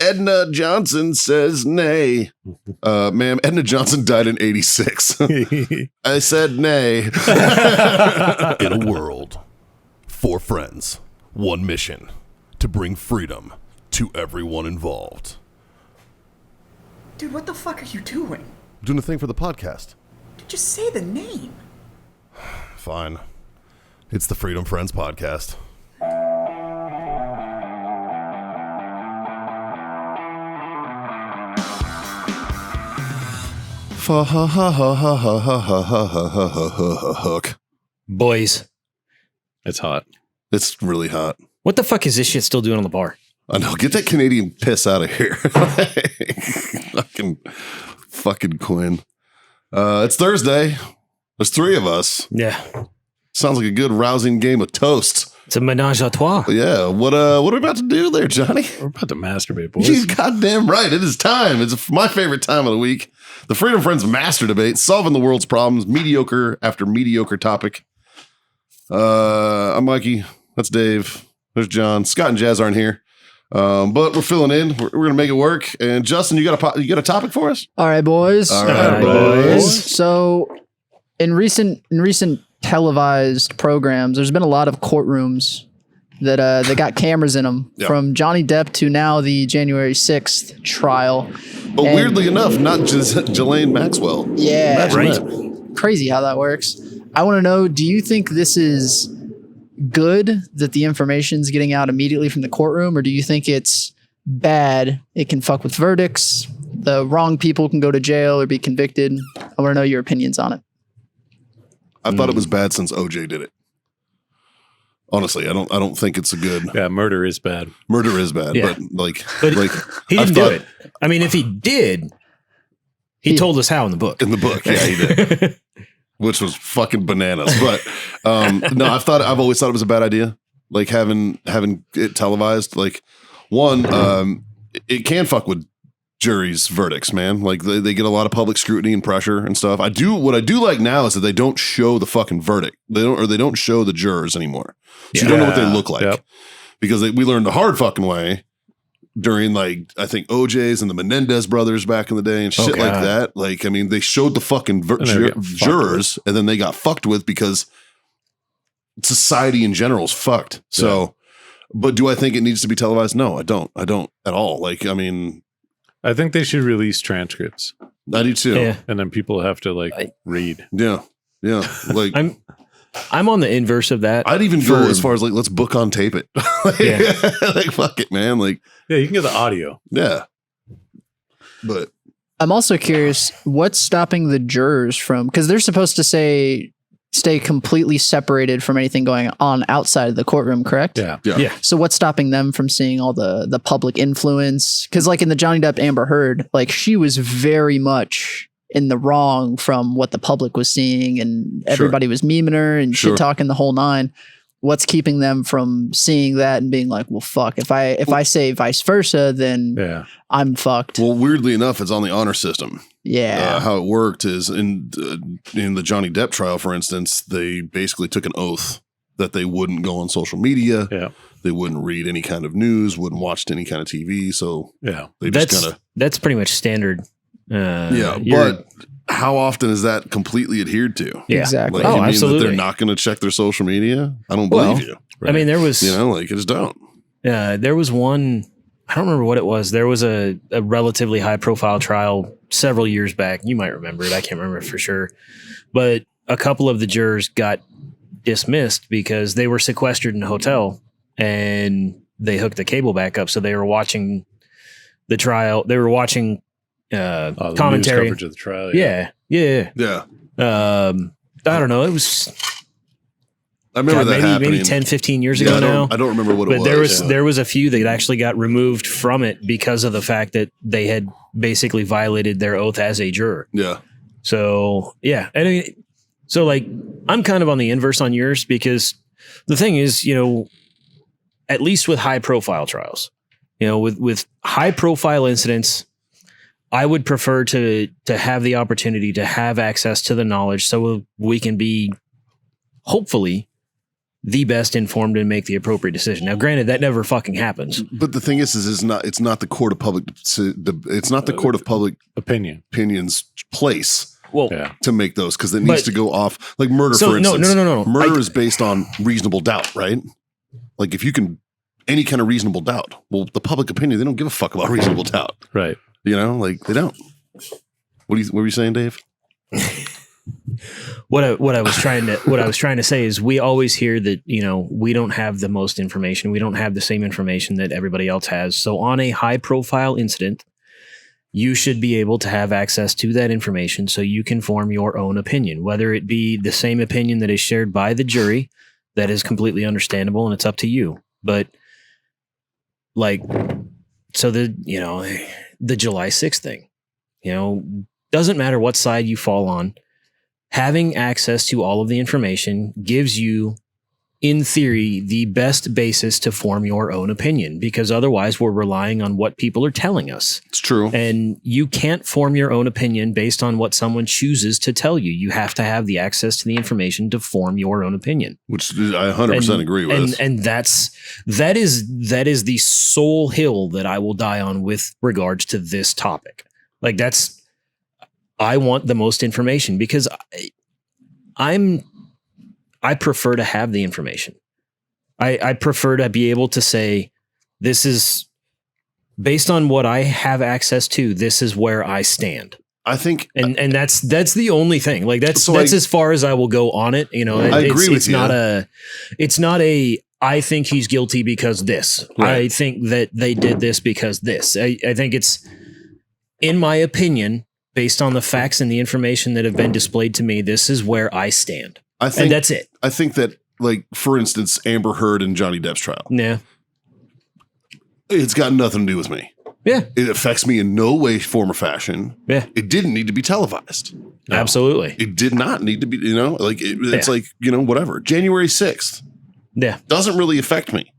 Edna Johnson says nay. Ma'am, Edna Johnson died in 86. I said nay. In a world, 4 friends, 1 mission, to bring freedom to everyone involved. Dude, what the fuck are you doing? I'm doing a thing for the podcast. Dude, just say the name. Fine. It's the Freedom Friends podcast. Hook. Boys, It's hot. It's really hot. what the fuck is this shit still doing on the bar? I know. Get that Canadian piss out of here. fucking Quinn. It's Thursday. There's 3 of us. Yeah. Sounds like a good rousing game of toast. It's a menage a trois. Yeah. What are we about to do there, Johnny? We're about to masturbate, boys. You're goddamn right. It is time. It's my favorite time of the week. The Freedom Friends Master Debate, solving the world's problems, mediocre after mediocre topic. I'm Mikey. That's Dave. There's John. Scott and Jazz aren't here, but we're filling in. We're gonna make it work. And Justin, you got a topic for us? All right, boys. All right, boys. So, in recent televised programs, there's been a lot of courtrooms that got cameras in them, Yeah. from Johnny Depp to now the January 6th trial. But And- weirdly enough, not just Ghislaine Maxwell. Yeah, Imagine Right. that. crazy how that works. I want to know, do you think this is good that the information's getting out immediately from the courtroom, or do you think it's bad? It can fuck with verdicts. The wrong people can go to jail or be convicted. I want to know your opinions on it. I thought it was bad since OJ did it. Honestly, I don't think it's a good. Yeah, murder is bad. Murder is bad, Yeah. but like He I've didn't do thought- it. I mean, if he did, he told us how in the book. in the book. Yeah, he did. Which was fucking bananas. But no, I've always thought it was a bad idea. Like having it televised. Like one, it can fuck with juries' verdicts, man. Like they get a lot of public scrutiny and pressure and stuff. What I do like now is that they don't show the fucking verdict. They don't show the jurors anymore. So you don't know what they look like. Yep. Because we learned the hard fucking way during, like, I think OJ's and the Menendez brothers back in the day and shit like God. that. Like, I mean, they showed the fucking And they got fucked jurors and then they got fucked with because society in general is fucked. So, but do I think it needs to be televised? No, I don't. I don't at all. Like, I mean, I think they should release transcripts, I do too. Yeah. and then people have to read. Yeah. Yeah. Like, I'm on the inverse of that. I'd even go as far as like, let's book on tape it. Yeah. Like, fuck it, man. Like, Yeah, you can get the audio. yeah. But I'm also curious, what's stopping the jurors from, because they're supposed to stay completely separated from anything going on outside of the courtroom, correct? Yeah. Yeah. So what's stopping them from seeing all the public influence? Because like in the Johnny Depp Amber Heard, like she was very much in the wrong from what the public was seeing, and everybody was memeing her and Sure. shit talking the whole nine. What's keeping them from seeing that and being like, well, fuck, if I say vice versa, then Yeah. I'm fucked. well, weirdly enough, it's on the honor system. Yeah. How it worked is in the Johnny Depp trial, for instance, they basically took an oath that they wouldn't go on social media. Yeah. They wouldn't read any kind of news, wouldn't watch any kind of TV. So Yeah. they just kind of, That's pretty much standard. yeah. You're- But how often is that completely adhered to? yeah. Exactly. Like, Oh, you mean absolutely. that they're not going to check their social media? I don't believe Well, you. I mean, there was, You know, like, I just don't. there was one, I don't remember what it was. There was a relatively high profile trial several years back. You might remember it. I can't remember it for sure. But a couple of the jurors got dismissed because they were sequestered in a hotel and they hooked the cable back up. So they were watching the trial. They were watching The news commentary. coverage of the trial. Yeah. Yeah. I don't know. It was I remember that happening. maybe 10, 15 years Yeah, ago now. I don't remember what it But was. there was a few that actually got removed from it because of the fact that they had basically violated their oath as a juror. Yeah. So yeah, I mean, so like I'm kind of on the inverse on yours because the thing is, at least with high profile trials, with high profile incidents, I would prefer to have the opportunity to have access to the knowledge so we can be hopefully the best informed and make the appropriate decision. Now, granted, that never fucking happens. But the thing is it's not the court of public. It's not the court of public opinion's place. Well, to make those, because it needs to go off like murder. For instance, no. Murder is based on reasonable doubt, right? Like if you can any kind of reasonable doubt. Well, the public opinion, they don't give a fuck about reasonable doubt, right? You know, like they don't. What were you saying, Dave? What I was trying to say is we always hear that, you know, we don't have the most information. We don't have the same information that everybody else has. So on a high profile incident, you should be able to have access to that information so you can form your own opinion, whether it be the same opinion that is shared by the jury. That is completely understandable and it's up to you. But like, so the July 6th thing, you know, doesn't matter what side you fall on. Having access to all of the information gives you, in theory, the best basis to form your own opinion, because otherwise we're relying on what people are telling us. It's true. And you can't form your own opinion based on what someone chooses to tell you. You have to have the access to the information to form your own opinion. Which I 100% agree with. And that is the sole hill that I will die on with regards to this topic. Like I want the most information because I prefer to have the information. I prefer to be able to say, this is based on what I have access to. This is where I stand. I think, and that's the only thing. Like that's as far as I will go on it. You know, I agree with you. It's not a, I think he's guilty because this. Right. I think that they did this because this. I think it's, in my opinion, based on the facts and the information that have been displayed to me, this is where I stand. And that's it. I think that, like, for instance, Amber Heard and Johnny Depp's trial. Yeah. It's got nothing to do with me. Yeah. It affects me in no way, form, or fashion. Yeah. It didn't need to be televised. No. Absolutely. It did not need to be, you know, like, it's like, you know, whatever. January 6th. Yeah. Doesn't really affect me.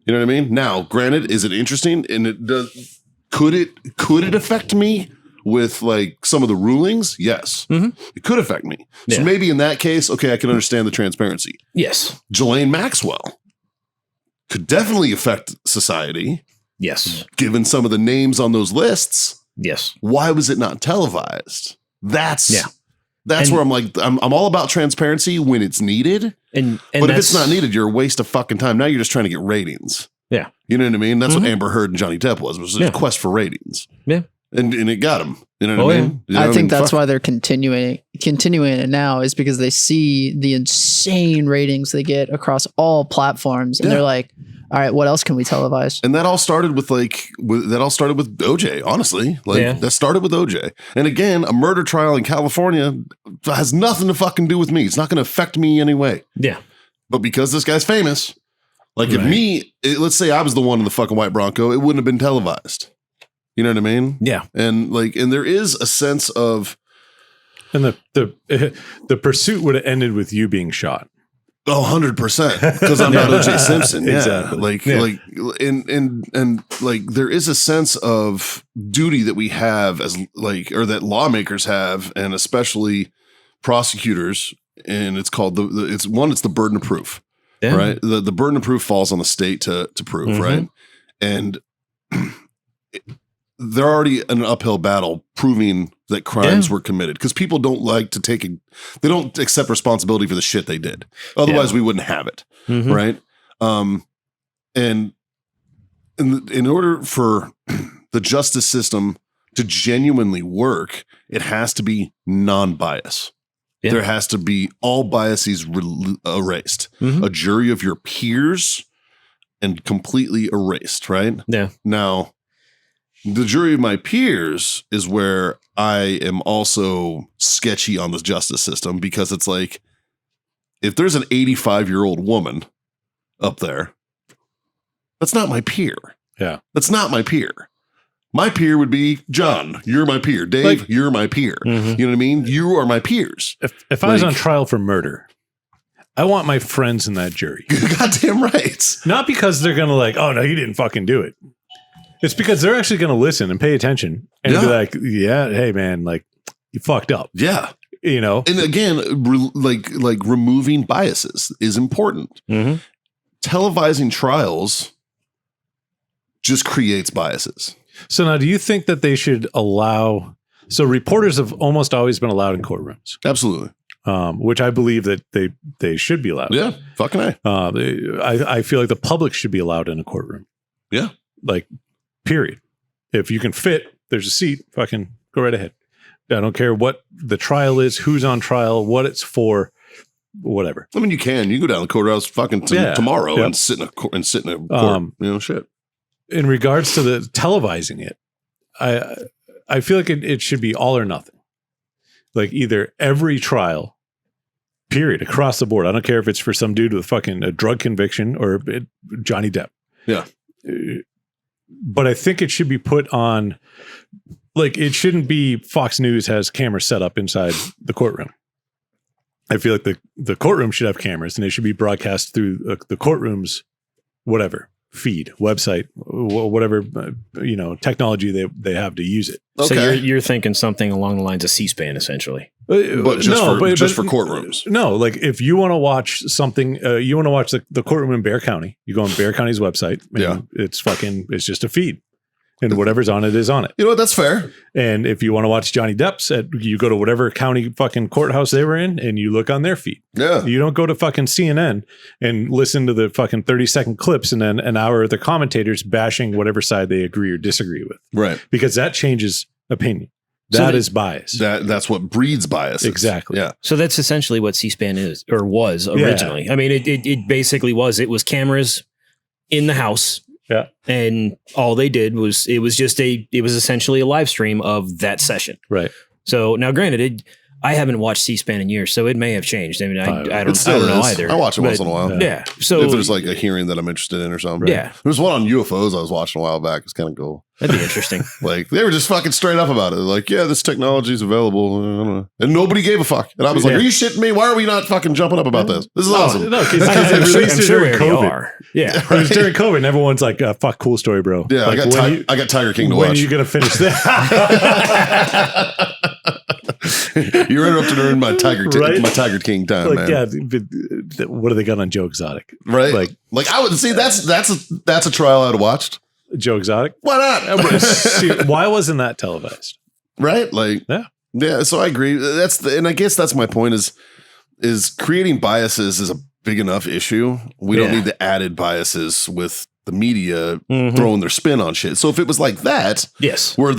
You know what I mean? Now, granted, is it interesting? And it does, could it affect me? With like some of the rulings, yes, It could affect me. Yeah. So maybe in that case, okay, I can understand the transparency. Yes, Ghislaine Maxwell could definitely affect society. Yes, given some of the names on those lists. Yes, why was it not televised? That's where I'm like, I'm all about transparency when it's needed. And but if it's not needed, you're a waste of fucking time. Now you're just trying to get ratings. Yeah, you know what I mean. That's what Amber Heard and Johnny Depp was a quest for ratings. Yeah. And it got them. You know what I mean? You know I think that's why they're continuing it now, is because they see the insane ratings they get across all platforms, and they're like, "All right, what else can we televise?" And that all started with OJ. Honestly, that started with OJ. And again, a murder trial in California has nothing to fucking do with me. It's not going to affect me anyway. Yeah. But because this guy's famous, like let's say I was the one in the fucking white Bronco, it wouldn't have been televised. You know what I mean? Yeah. And there is a sense of, and the pursuit would have ended with you being shot. 100%, because I'm not O.J. Simpson. Yeah. Exactly. And there is a sense of duty that we have as or that lawmakers have, and especially prosecutors. And it's called it's the burden of proof, right? The burden of proof falls on the state to prove, right? And they're already an uphill battle proving that crimes were committed, because people don't like to they don't accept responsibility for the shit they did. Otherwise we wouldn't have it. Right. And in order for the justice system to genuinely work, it has to be non-bias. Yeah. There has to be all biases erased. A jury of your peers and completely erased. Right. Yeah. Now, the jury of my peers is where I am also sketchy on the justice system, because it's like, if there's an 85-year-old woman up there, that's not my peer. Yeah. That's not my peer. My peer would be John. You're my peer. Dave, you're my peer. You know what I mean? You are my peers. If I was on trial for murder, I want my friends in that jury. Goddamn right. Not because they're going to oh no, you didn't fucking do it. It's because they're actually going to listen and pay attention and be like, yeah, hey man, you fucked up. Yeah. And again, like removing biases is important. Mhm. Televising trials just creates biases. So now, do you think that they should allow? So reporters have almost always been allowed in courtrooms, Absolutely. which I believe that they should be allowed. Yeah. Fucking A. I feel like the public should be allowed in a courtroom. Yeah. Like, period. If you can fit, there's a seat. Fucking go right ahead. I don't care what the trial is, who's on trial, what it's for, whatever. I mean, you can go down to the courthouse fucking tomorrow Yep. and sit in a court. Shit. In regards to the televising it, I feel like it should be all or nothing. Like either every trial, period, across the board. I don't care if it's for some dude with fucking a drug conviction or Johnny Depp. Yeah. But I think it should be put on, like, it shouldn't be Fox News has cameras set up inside the courtroom. I feel like the courtroom should have cameras and they should be broadcast through the courtroom's whatever feed, website, whatever, technology they have to use it. Okay. So you're thinking something along the lines of C-SPAN, essentially. But just for courtrooms. No, like if you want to watch something, you want to watch the courtroom in Bear County, you go on Bear County's website. And it's just a feed. And whatever's on it is on it. You know what? That's fair. And if you want to watch Johnny Depp's, you go to whatever county fucking courthouse they were in and you look on their feed. Yeah. You don't go to fucking CNN and listen to the fucking 30-second clips and then an hour of the commentators bashing whatever side they agree or disagree with. Right. Because that changes opinion. So That is bias. That's what breeds bias. Exactly. Yeah. So that's essentially what C-SPAN is or was originally. Yeah. I mean, it basically was. It was cameras in the house. Yeah. And all they did was it was essentially a live stream of that session. Right. So now granted, I haven't watched C-SPAN in years, so it may have changed. I mean, I don't know either. I watch it once in a while. Yeah. So if there's like a hearing that I'm interested in or something. Yeah. There's one on UFOs I was watching a while back. It's kind of cool. That'd be interesting. Like they were just fucking straight up about it. Like, yeah, this technology is available. And nobody gave a fuck. And I was like, are you shitting me? Why are we not fucking jumping up about this? This is awesome. No, because they released it during COVID. Yeah. It was during COVID and everyone's like, fuck, cool story, bro. Yeah, like, I got Tiger King to when watch. are you going to finish that? You're interrupting during my Tiger King time, like, man. Yeah, what do they got on Joe Exotic? Right? Like I would see that's a trial I'd watched. Joe Exotic? Why not? Why wasn't that televised? Right? Like yeah. So I agree. And I guess that's my point is creating biases is a big enough issue. We don't need the added biases with the media throwing their spin on shit. So if it was like that, yes, where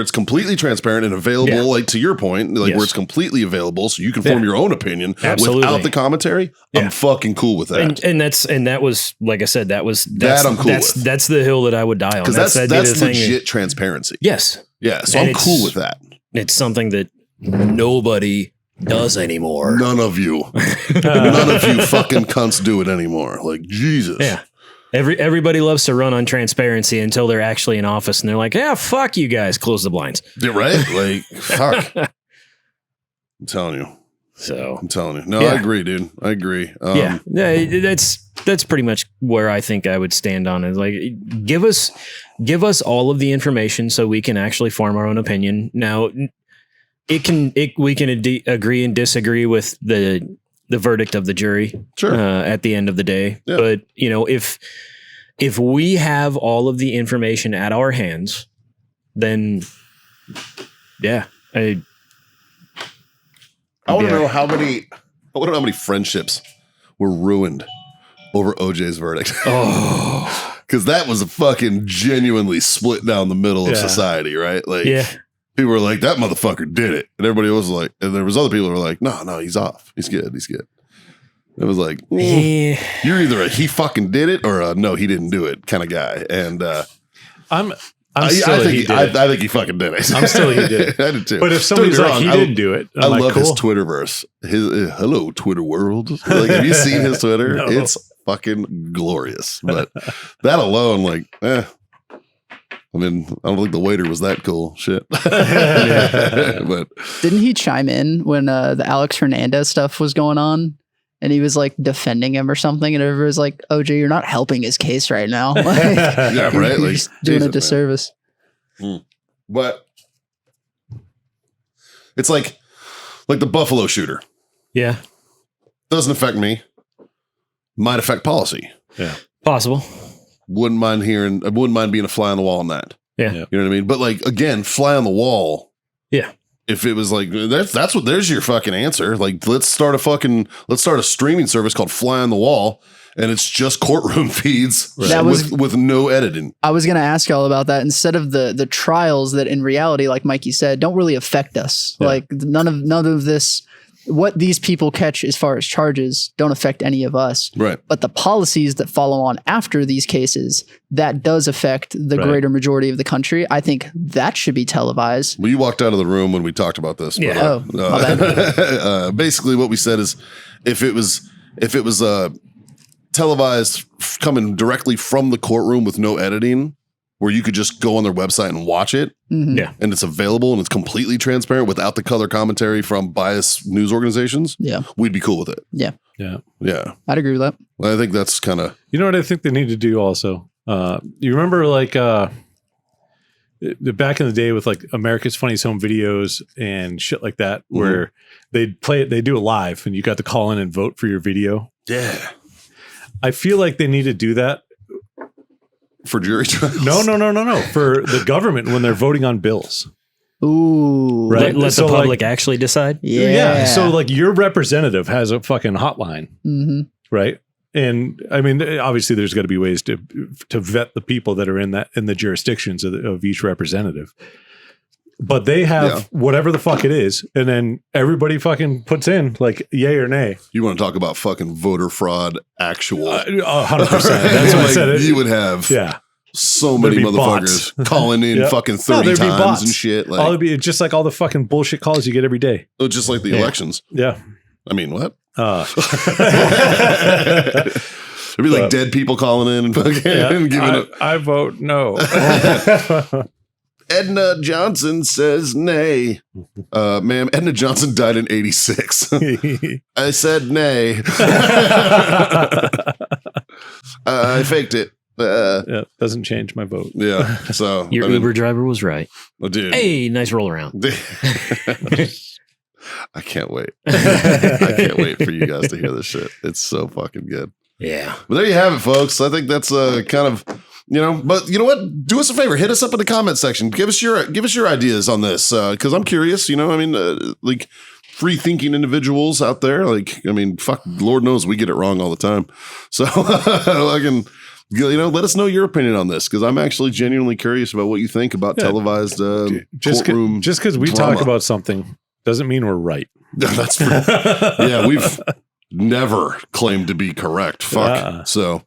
it's completely transparent and available, like to your point, like where it's completely available, so you can form your own opinion without the commentary, I'm fucking cool with that. And that was like I said, that's I'm cool with. That's the hill that I would die on. Because that's legit transparency. Yes, yeah. So I'm cool with that. It's something that nobody does anymore. None of you fucking cunts do it anymore. Like Jesus. Yeah. Everybody loves to run on transparency until they're actually in office and they're like, yeah, fuck you guys, close the blinds. Yeah, right? Like, fuck. I'm telling you. No, I agree, dude. I agree. That's pretty much where I think I would stand on it. Like, give us all of the information so we can actually form our own opinion. Now, we can agree and disagree with the verdict of the jury at the end of the day. Yeah. But, if we have all of the information at our hands, then I want to know how many friendships were ruined over OJ's verdict. Oh, because that was a fucking genuinely split down the middle of society, right? Like, people were like, that motherfucker did it. And everybody was like, and there was other people who were like, no, he's off. He's good. It was like, you're either a he fucking did it or a no, he didn't do it kind of guy. And I think he fucking did it. I'm still he did it. I did too. But if somebody's like, he didn't do it. I love his Twitterverse. His hello, Twitter world. Like, have you seen his Twitter? No. It's fucking glorious. But that alone, like, I mean, I don't think the waiter was that cool. Shit. But didn't he chime in when the Alex Hernandez stuff was going on? And he was like defending him or something, and everybody was like, "OJ, you're not helping his case right now." Like, yeah, right. Like, he's doing a disservice. But it's like Like the Buffalo shooter. Yeah. Doesn't affect me. Might affect policy. Yeah. Possible. I wouldn't mind being a fly on the wall on that. Yeah. Yeah. You know what I mean? But like, again, fly on the wall. Yeah. If it was like, there's your fucking answer. Like, let's start a streaming service called Fly on the Wall. And it's just courtroom feeds with no editing. I was going to ask y'all about that. Instead of the trials that in reality, like Mikey said, don't really affect us. Yeah. Like none of this, what these people catch as far as charges don't affect any of us. Right. But the policies that follow on after these cases, that does affect the greater majority of the country. I think that should be televised. Well, you walked out of the room when we talked about this. Yeah. But, Oh, my bad. basically what we said is if it was televised coming directly from the courtroom with no editing, where you could just go on their website and watch it, Yeah. and it's available and it's completely transparent without the color commentary from biased news organizations, Yeah. we'd be cool with it. Yeah. Yeah. Yeah. I'd agree with that. I think that's kind of... You know what I think they need to do also? You remember like back in the day with like America's Funniest Home Videos and shit like that, where they'd play it, they do it live and you got to call in and vote for your video. Yeah. I feel like they need to do that. For jury trials? No. For the government when they're voting on bills. Ooh. Right. Let So, the public like- actually decide. Yeah. So like your representative has a fucking hotline, right? And I mean, obviously there's got to be ways to vet the people that are in the jurisdictions of each representative. But they have whatever the fuck it is, and then everybody fucking puts in like yay or nay. You want to talk about fucking voter fraud actual. 100%. That's what I said. You would have so many There'd be motherfuckers calling in fucking 30 there'd be times bots. and shit. All Like, it'd be just like all the fucking bullshit calls you get every day. just like the elections. Yeah. I mean, what? Uh, There'd be like dead people calling in and fucking giving I vote no. Edna Johnson says nay. Ma'am, Edna Johnson died in 86. I said nay. I faked it. Yeah, doesn't change my vote. Yeah. So Your Uber driver was right. oh, dude. Hey, nice roll around. I can't wait. I can't wait for you guys to hear this shit. It's so fucking good. Yeah. But there you have it, folks. I think that's kind of, but you know what? Do us a favor. Hit us up in the comment section. Give us your ideas on this because I'm curious. Like free thinking individuals out there. Like, I mean, fuck, Lord knows we get it wrong all the time. So I can. Let us know your opinion on this because I'm actually genuinely curious about what you think about televised courtroom. Just because we drama. talk about something doesn't mean we're right. That's true. Yeah, we've never claimed to be correct. Fuck. So,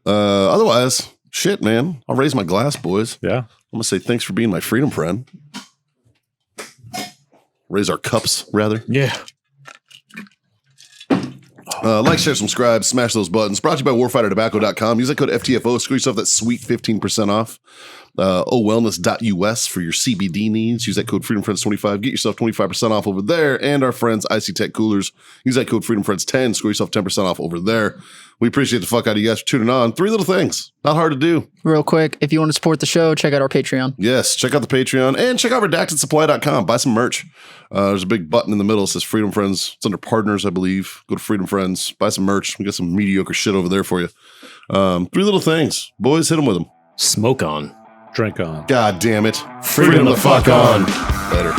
otherwise, shit, man. I'll raise my glass, boys. Yeah. I'm gonna say thanks for being my freedom friend. Raise our cups, rather. Yeah. Like, share, subscribe, smash those buttons. Brought to you by warfightertobacco.com. Use that code FTFO. Screw yourself that sweet 15% off. Wellness.us for your CBD needs. Use that code FreedomFriends25. Get yourself 25% off over there. And our friends, Icy Tech Coolers. Use that code FreedomFriends10. Screw yourself 10% off over there. We appreciate the fuck out of you guys for tuning on. 3 little things. Not hard to do. Real quick, if you want to support the show, check out our Patreon. Yes, check out the Patreon and check out redactedsupply.com. Buy some merch. There's a big button in the middle that says Freedom Friends. It's under partners, I believe. Go to Freedom Friends. Buy some merch. We got some mediocre shit over there for you. 3 little things. Boys, hit them with them. Smoke on. Drink on. God damn it. Freedom the fuck on. Later.